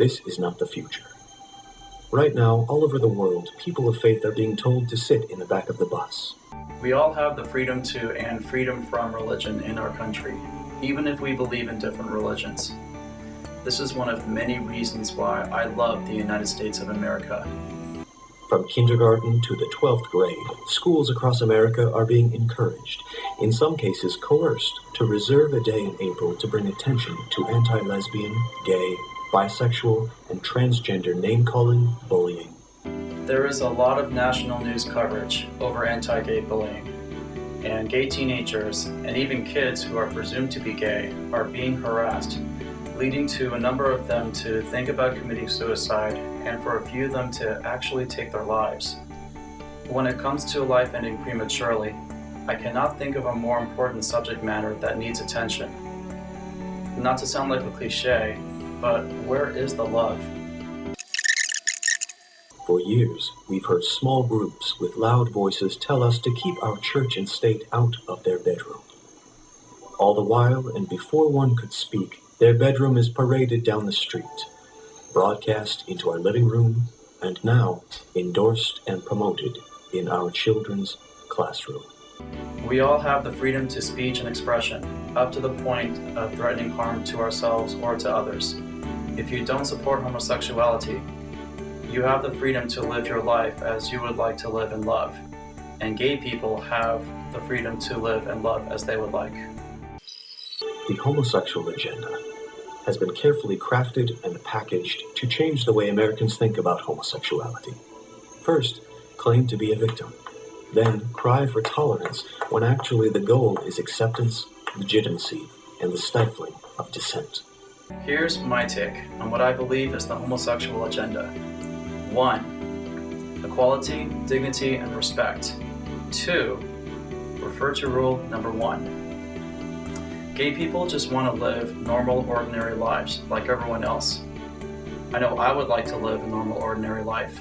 This is not the future. Right now, all over the world, people of faith are being told to sit in the back of the bus. We all have the freedom to and freedom from religion in our country, even if we believe in different religions. This is one of many reasons why I love the United States of America. From kindergarten to the 12th grade, schools across America are being encouraged, in some cases coerced, to reserve a day in April to bring attention to anti-lesbian, gay, bisexual, and transgender name-calling, bullying. There is a lot of national news coverage over anti-gay bullying, and gay teenagers, and even kids who are presumed to be gay, are being harassed, leading to a number of them to think about committing suicide, and for a few of them to actually take their lives. When it comes to life ending prematurely, I cannot think of a more important subject matter that needs attention. Not to sound like a cliche, but where is the love? For years, we've heard small groups with loud voices tell us to keep our church and state out of their bedroom. All the while, and before one could speak, their bedroom is paraded down the street, broadcast into our living room, and now endorsed and promoted in our children's classroom. We all have the freedom to speech and expression, up to the point of threatening harm to ourselves or to others. If you don't support homosexuality, you have the freedom to live your life as you would like to live and love. And gay people have the freedom to live and love as they would like. The homosexual agenda has been carefully crafted and packaged to change the way Americans think about homosexuality. First, claim to be a victim. Then, cry for tolerance when actually the goal is acceptance, legitimacy, and the stifling of dissent. Here's my take on what I believe is the homosexual agenda. 1. Equality, dignity, and respect. 2. Refer to rule number 1. Gay people just want to live normal, ordinary lives like everyone else. I know I would like to live a normal, ordinary life.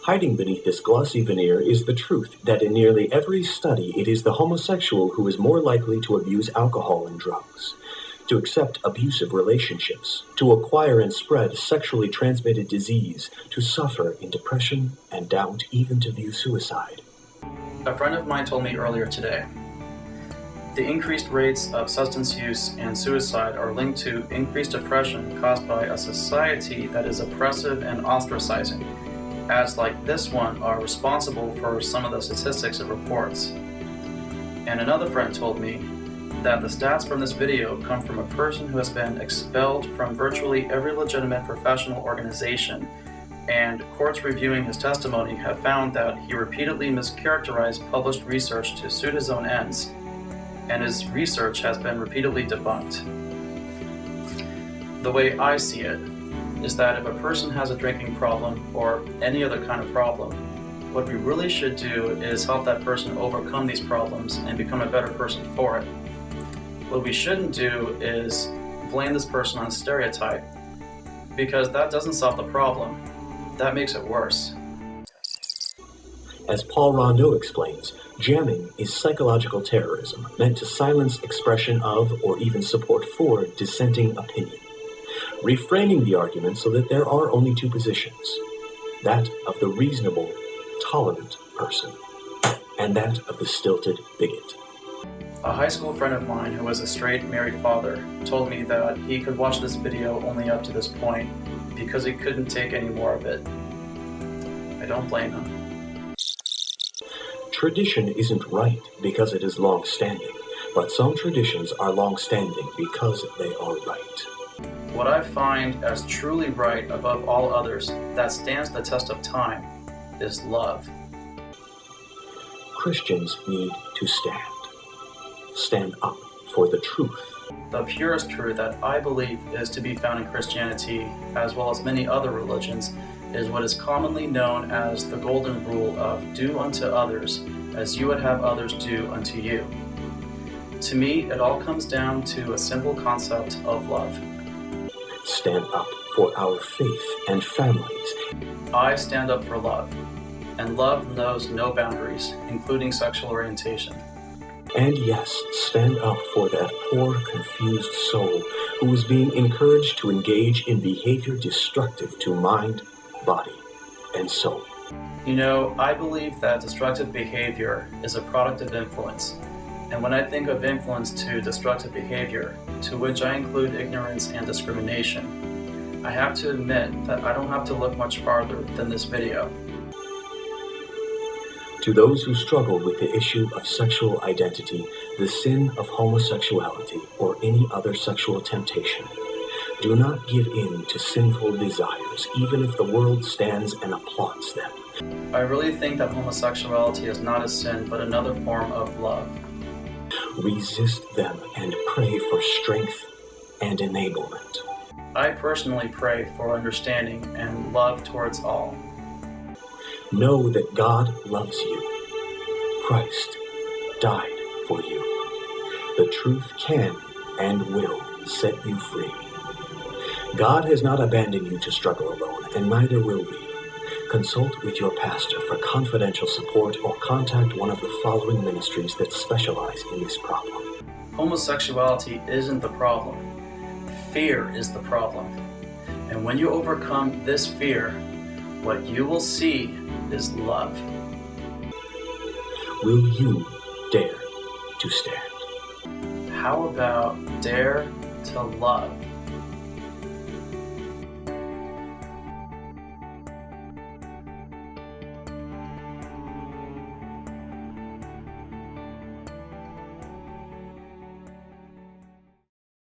Hiding beneath this glossy veneer is the truth that in nearly every study it is the homosexual who is more likely to abuse alcohol and drugs, to accept abusive relationships, to acquire and spread sexually transmitted disease, to suffer in depression and doubt, even to view suicide. A friend of mine told me earlier today, the increased rates of substance use and suicide are linked to increased depression caused by a society that is oppressive and ostracizing. Ads like this one are responsible for some of the statistics it reports. And another friend told me that the stats from this video come from a person who has been expelled from virtually every legitimate professional organization, and courts reviewing his testimony have found that he repeatedly mischaracterized published research to suit his own ends, and his research has been repeatedly debunked. The way I see it is that if a person has a drinking problem or any other kind of problem, what we really should do is help that person overcome these problems and become a better person for it. What we shouldn't do is blame this person on stereotype, because that doesn't solve the problem. That makes it worse. As Paul Rondeau explains, jamming is psychological terrorism meant to silence expression of or even support for dissenting opinion, reframing the argument so that there are only two positions, that of the reasonable, tolerant person, and that of the stilted bigot. A high school friend of mine who was a straight married father told me that he could watch this video only up to this point because he couldn't take any more of it. I don't blame him. Tradition isn't right because it is long-standing, but some traditions are long-standing because they are right. What I find as truly right above all others that stands the test of time is love. Christians need to stand up for the truth. The purest truth that I believe is to be found in Christianity, as well as many other religions, is what is commonly known as the golden rule of do unto others as you would have others do unto you. To me, it all comes down to a simple concept of love. Stand up for our faith and families. I stand up for love, and love knows no boundaries, including sexual orientation. And yes, stand up for that poor, confused soul who who is being encouraged to engage in behavior destructive to mind, body, and soul. You know, I believe that destructive behavior is a product of influence. And when I think of influence to destructive behavior, to which I include ignorance and discrimination, I have to admit that I don't have to look much farther than this video. To those who struggle with the issue of sexual identity, the sin of homosexuality, or any other sexual temptation, do not give in to sinful desires, even if the world stands and applauds them. I really think that homosexuality is not a sin, but another form of love. Resist them and pray for strength and enablement. I personally pray for understanding and love towards all. Know that God loves you. Christ died for you. The truth can and will set you free. God has not abandoned you to struggle alone, and neither will we. Consult with your pastor for confidential support or contact one of the following ministries that specialize in this problem. Homosexuality isn't the problem. Fear is the problem. And when you overcome this fear, what you will see is love. Will you dare to stand? How about dare to love?